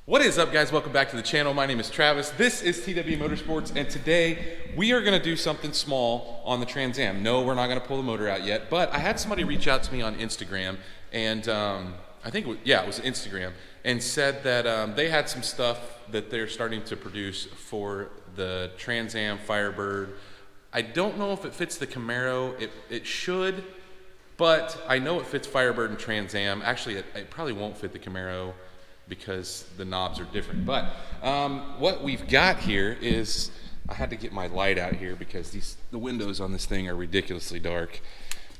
What is up, guys? Welcome back to the channel. My name is Travis. This is TW Motorsports, and today we are going to do something small on the Trans Am. No, we're not going to pull the motor out yet, but I had somebody reach out to me on Instagram, and I think it was Instagram, and said that they had some stuff that they're starting to produce for the Trans Am Firebird. I don't know if it fits the Camaro. It should, but I know it fits Firebird and Trans Am. Actually, it probably won't fit the Camaro because the knobs are different. But what we've got here is, I had to get my light out here because the windows on this thing are ridiculously dark.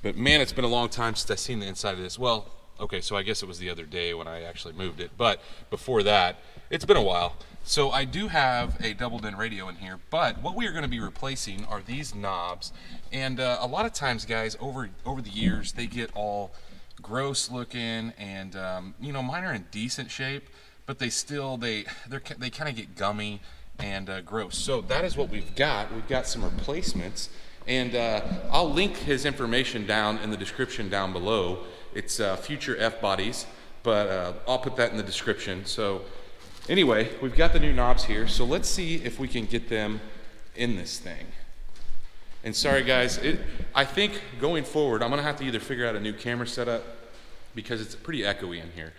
But man, it's been a long time since I've seen the inside of this. Well, okay, so I guess it was the other day when I actually moved it. But before that, it's been a while. So I do have a double-din radio in here, but what we are going to be replacing are these knobs. And a lot of times, guys, over the years, they get all gross looking, and you know, mine are in decent shape, but they kind of get gummy and gross. So that is what we've got. We've got some replacements, and I'll link his information down in the description down below. It's future Fbodys, but I'll put that in the description. So anyway, we've got the new knobs here, so let's see if we can get them in this thing. And sorry guys, I think going forward, I'm gonna have to either figure out a new camera setup because it's pretty echoey in here.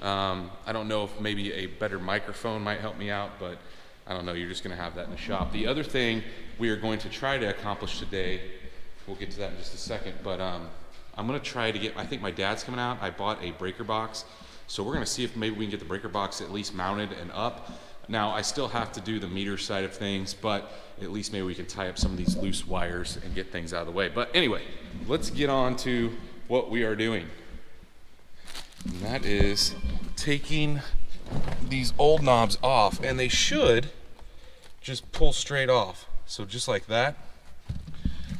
I don't know if maybe a better microphone might help me out, but I don't know, you're just gonna have that in the shop. The other thing we are going to try to accomplish today, we'll get to that in just a second, but I'm gonna try to get, I think my dad's coming out, I bought a breaker box, so we're gonna see if maybe we can get the breaker box at least mounted and up. Now, I still have to do the meter side of things, but at least maybe we can tie up some of these loose wires and get things out of the way. But anyway, let's get on to what we are doing. And that is taking these old knobs off, and they should just pull straight off. So just like that.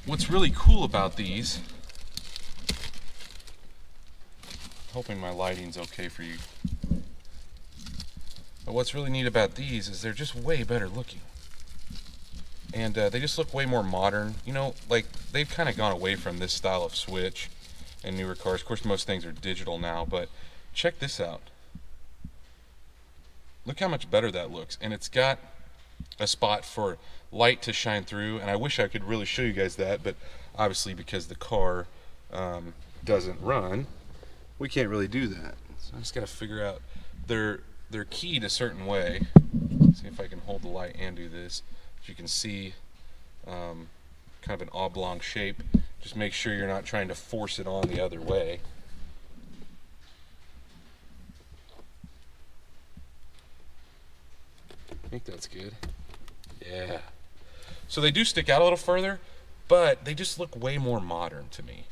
What's really cool about these, hoping my lighting's okay for you. But what's really neat about these is they're just way better looking. And they just look way more modern. You know, like they've kind of gone away from this style of switch in newer cars. Of course, most things are digital now, but check this out. Look how much better that looks. And it's got a spot for light to shine through. And I wish I could really show you guys that, but obviously because the car doesn't run, we can't really do that. So I just got to figure out they're keyed a certain way. See if I can hold the light and do this. As you can see, kind of an oblong shape. Just make sure you're not trying to force it on the other way. I think that's good. Yeah. So they do stick out a little further, but they just look way more modern to me.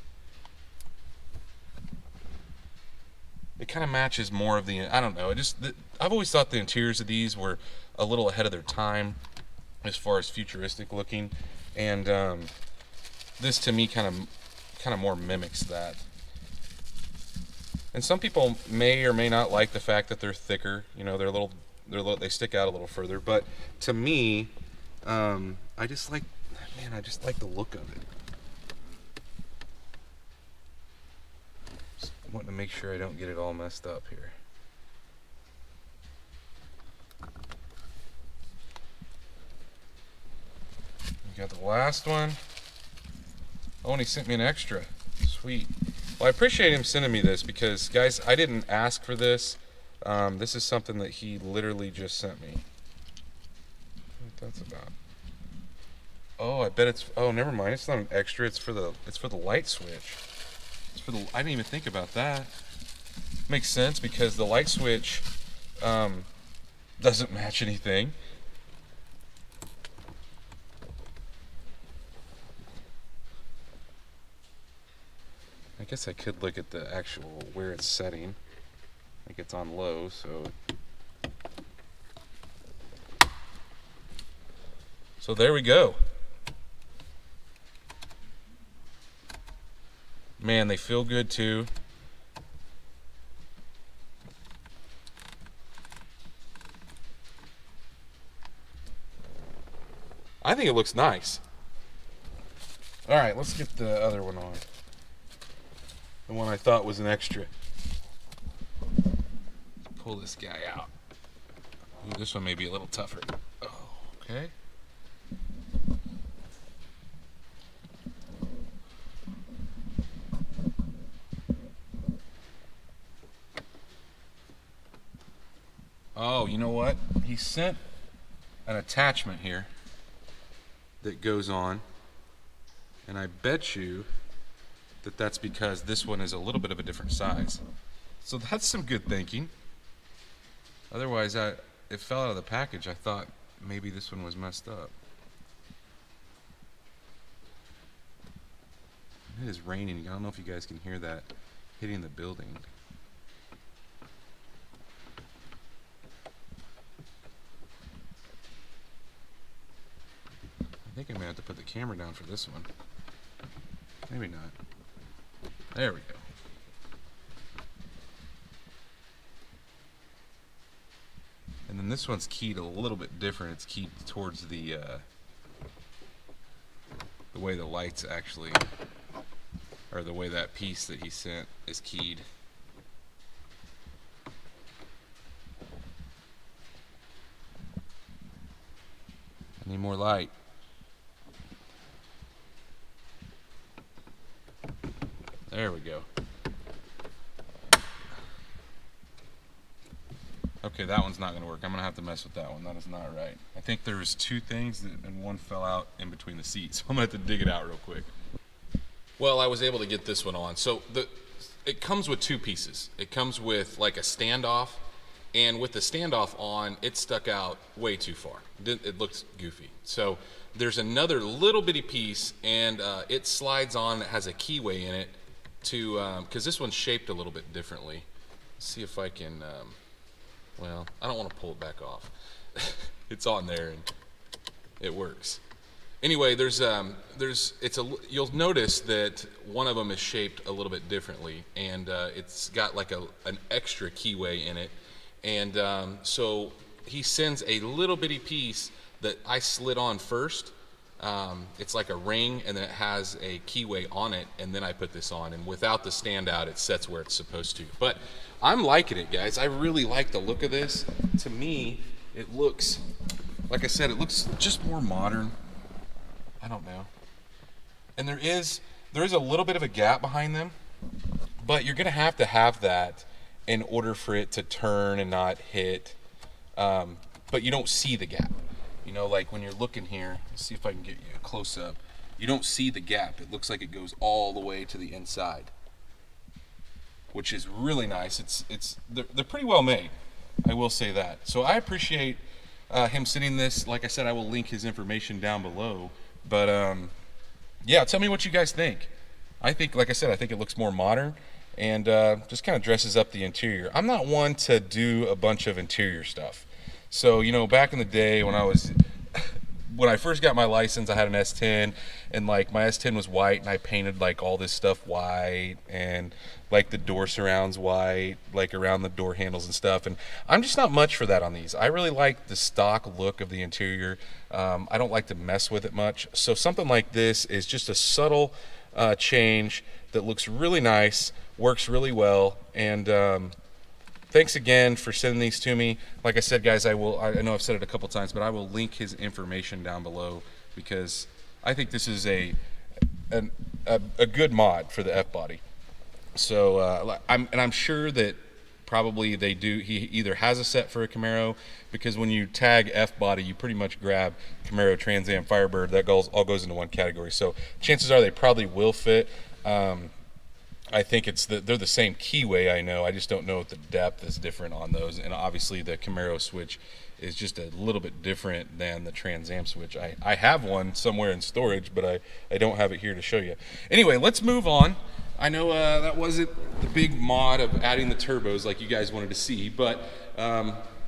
It kind of matches more of the, I don't know, I've always thought the interiors of these were a little ahead of their time as far as futuristic looking, and this to me kind of more mimics that. And some people may or may not like the fact that they're thicker, you know, they stick out a little further, but to me, I just like the look of it. Wanting to make sure I don't get it all messed up here. We got the last one. Oh, and he sent me an extra. Sweet. Well, I appreciate him sending me this because, guys, I didn't ask for this. This is something that he literally just sent me. What that's about. Oh, I bet it's, oh, never mind. It's not an extra. It's for the light switch. I didn't even think about that. Makes sense because the light switch doesn't match anything. I guess I could look at the actual where it's setting. I think it's on low, so there we go. Man, they feel good too. I think it looks nice. All right, let's get the other one on. The one I thought was an extra. Pull this guy out. Ooh, this one may be a little tougher. Oh, okay. Oh, you know what? He sent an attachment here that goes on, and I bet you that that's because this one is a little bit of a different size. So that's some good thinking. Otherwise, it fell out of the package. I thought maybe this one was messed up. It is raining. I don't know if you guys can hear that hitting the building. I think I may have to put the camera down for this one. Maybe not. There we go. And then this one's keyed a little bit different. It's keyed towards the way the lights actually, or the way that piece that he sent is keyed. I need more light. There we go. Okay, that one's not going to work. I'm going to have to mess with that one. That is not right. I think there was two things and one fell out in between the seats. So I'm going to have to dig it out real quick. Well, I was able to get this one on. So it comes with two pieces. It comes with like a standoff, and with the standoff on, it stuck out way too far. It looks goofy. So there's another little bitty piece, and it slides on. It has a keyway in it to, because this one's shaped a little bit differently. Let's see if I can, well, I don't want to pull it back off. It's on there and it works. Anyway, you'll notice that one of them is shaped a little bit differently, and it's got like an extra keyway in it. And so he sends a little bitty piece that I slid on first. It's like a ring, and then it has a keyway on it, and then I put this on, and without the standout, it sets where it's supposed to. But I'm liking it, guys. I really like the look of this. To me, it looks, like I said, it looks just more modern. I don't know. And there is a little bit of a gap behind them, but you're gonna have to have that in order for it to turn and not hit, but you don't see the gap. You know, like when you're looking here, let's see if I can get you a close up. You don't see the gap. It looks like it goes all the way to the inside, which is really nice. They're pretty well made, I will say that. So I appreciate him sending this. Like I said, I will link his information down below. But yeah, tell me what you guys think. I think, like I said, I think it looks more modern and just kind of dresses up the interior. I'm not one to do a bunch of interior stuff. So, you know, back in the day when I first got my license, I had an S10, and like my S10 was white, and I painted like all this stuff white, and like the door surrounds white, like around the door handles and stuff. And I'm just not much for that on these. I really like the stock look of the interior. I don't like to mess with it much. So something like this is just a subtle change that looks really nice, works really well, and thanks again for sending these to me. Like I said, guys, I know I've said it a couple times, but I will link his information down below because I think this is a good mod for the Fbody. So I'm sure that probably they do. He either has a set for a Camaro, because when you tag Fbody, you pretty much grab Camaro, Trans Am, Firebird. That all goes into one category. So chances are they probably will fit. I think they're the same keyway, I know. I just don't know if the depth is different on those. And obviously the Camaro switch is just a little bit different than the Trans Am switch. I have one somewhere in storage, but I don't have it here to show you. Anyway, let's move on. I know that wasn't the big mod of adding the turbos like you guys wanted to see, but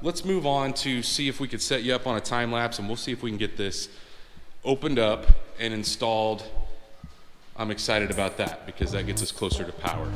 let's move on to see if we could set you up on a time lapse, and we'll see if we can get this opened up and installed. I'm excited about that because that gets us closer to power.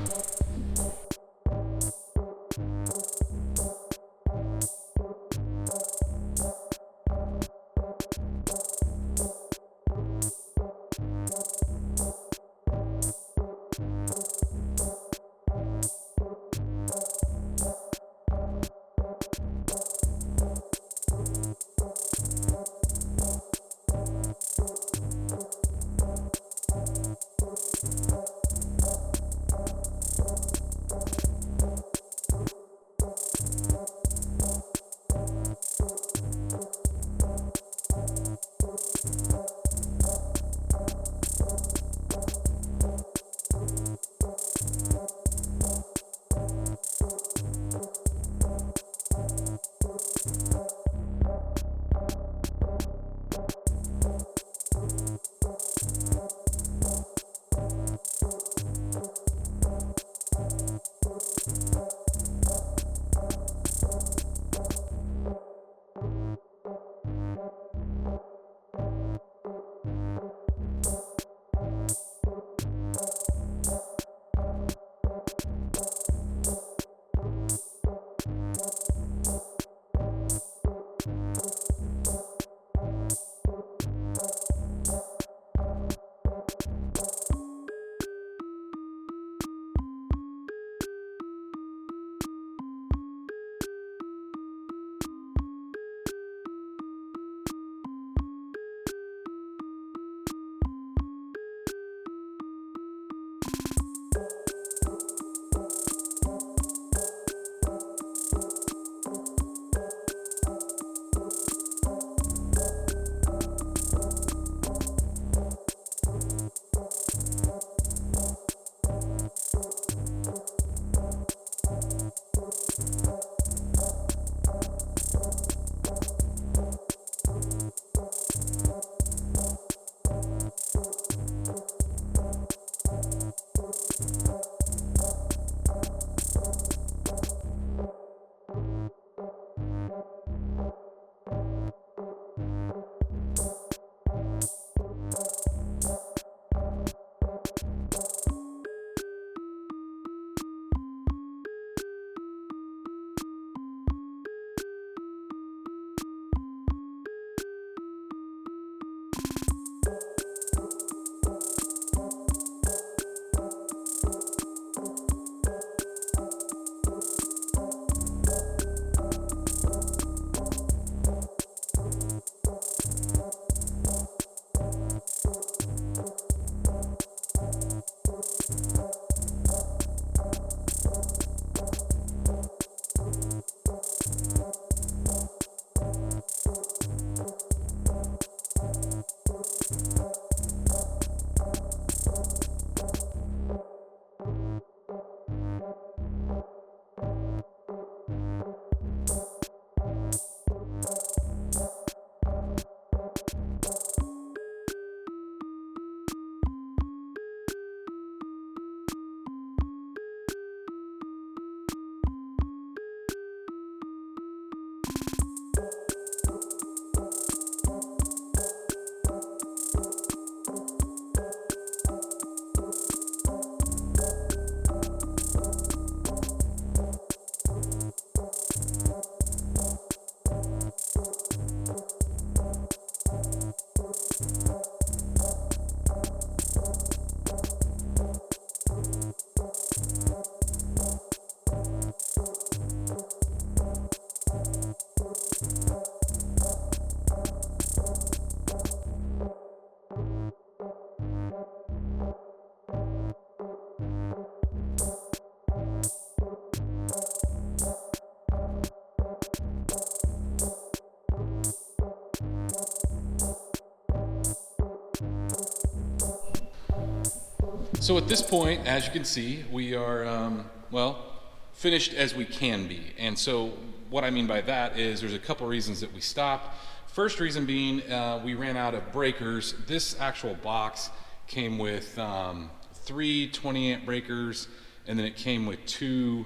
So at this point, as you can see, we are, well, finished as we can be. And so what I mean by that is there's a couple reasons that we stopped. First reason being we ran out of breakers. This actual box came with 3 20-amp breakers, and then it came with 2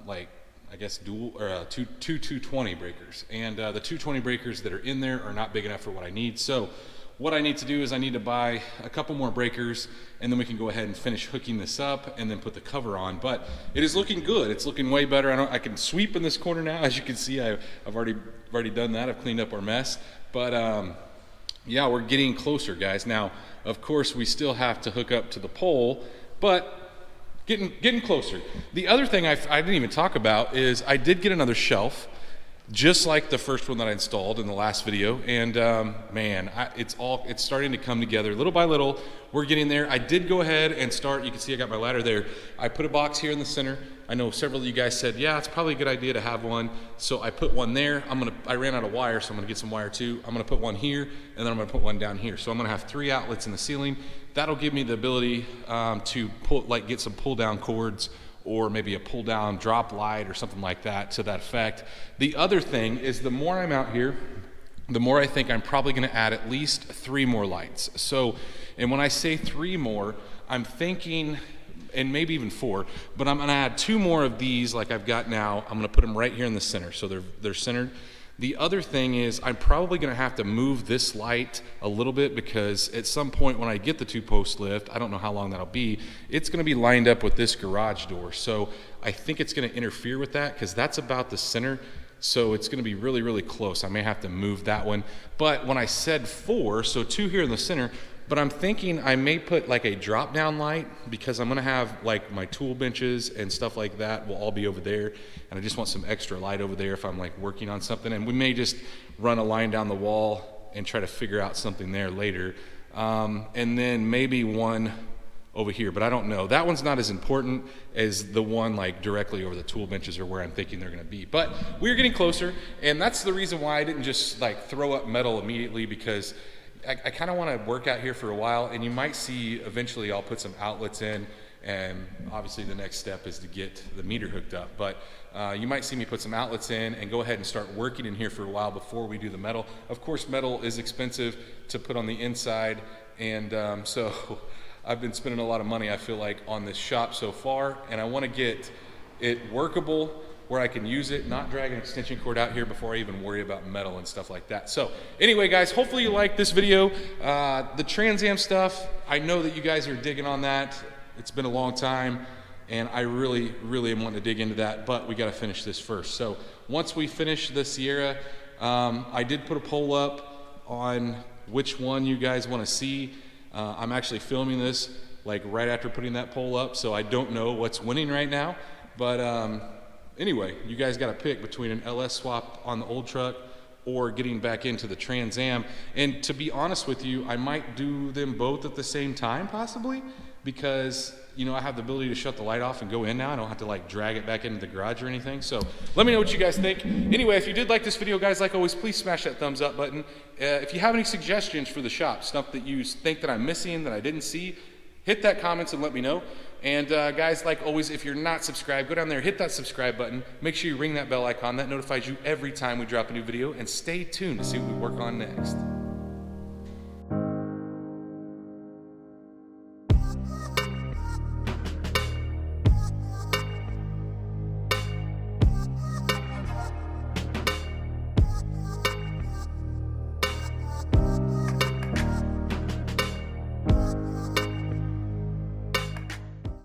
like I guess dual or two 220 breakers. And the 220 breakers that are in there are not big enough for what I need. So what I need to do is I need to buy a couple more breakers, and then we can go ahead and finish hooking this up and then put the cover on. But it is looking good. It's looking way better. I can sweep in this corner now. As you can see, I've already done that. I've cleaned up our mess. But yeah, we're getting closer, guys. Now, of course, we still have to hook up to the pole, but getting closer. The other thing I didn't even talk about is I did get another shelf, just like the first one that I installed in the last video. And man, it's starting to come together little by little. We're getting there. I did go ahead and start. You can see I got my ladder there. I put a box here in the center. I know several of you guys said, yeah, it's probably a good idea to have one. So I put one there. I ran out of wire, so I'm gonna get some wire too. I'm gonna put one here, and then I'm gonna put one down here. So I'm gonna have 3 outlets in the ceiling. That'll give me the ability to get some pull down cords, or maybe a pull down drop light or something like that to that effect. The other thing is the more I'm out here, the more I think I'm probably gonna add at least 3 more lights. So, and when I say 3 more, I'm thinking, and maybe even 4, but I'm gonna add 2 more of these like I've got now. I'm gonna put them right here in the center, so they're centered. The other thing is I'm probably gonna have to move this light a little bit, because at some point when I get the 2-post lift, I don't know how long that'll be, it's gonna be lined up with this garage door. So I think it's gonna interfere with that, because that's about the center. So it's gonna be really, really close. I may have to move that one. But when I said 4, so 2 here in the center, but I'm thinking I may put like a drop down light, because I'm gonna have like my tool benches and stuff like that will all be over there. And I just want some extra light over there if I'm like working on something. And we may just run a line down the wall and try to figure out something there later. And then maybe one over here, but I don't know. That one's not as important as the one like directly over the tool benches, or where I'm thinking they're gonna be. But we're getting closer, and that's the reason why I didn't just like throw up metal immediately, because I kind of want to work out here for a while, and you might see eventually I'll put some outlets in, and obviously the next step is to get the meter hooked up. But you might see me put some outlets in and go ahead and start working in here for a while before we do the metal. Of course, metal is expensive to put on the inside, and so I've been spending a lot of money, I feel like, on this shop so far, and I want to get it workable where I can use it, not drag an extension cord out here before I even worry about metal and stuff like that. So anyway, guys, hopefully you liked this video. The Trans Am stuff, I know that you guys are digging on that. It's been a long time, and I really, really am wanting to dig into that, but we gotta finish this first. So once we finish the Sierra, I did put a poll up on which one you guys wanna see. I'm actually filming this like right after putting that poll up, so I don't know what's winning right now, but anyway, you guys got to pick between an LS swap on the old truck or getting back into the Trans Am. And to be honest with you, I might do them both at the same time possibly, because you know I have the ability to shut the light off and go in now. I don't have to like drag it back into the garage or anything. So let me know what you guys think. Anyway, if you did like this video, guys, like always, please smash that thumbs up button. If you have any suggestions for the shop, stuff that you think that I'm missing that I didn't see, hit that comments and let me know. And guys, like always, if you're not subscribed, go down there, hit that subscribe button. Make sure you ring that bell icon. That notifies you every time we drop a new video. And stay tuned to see what we work on next.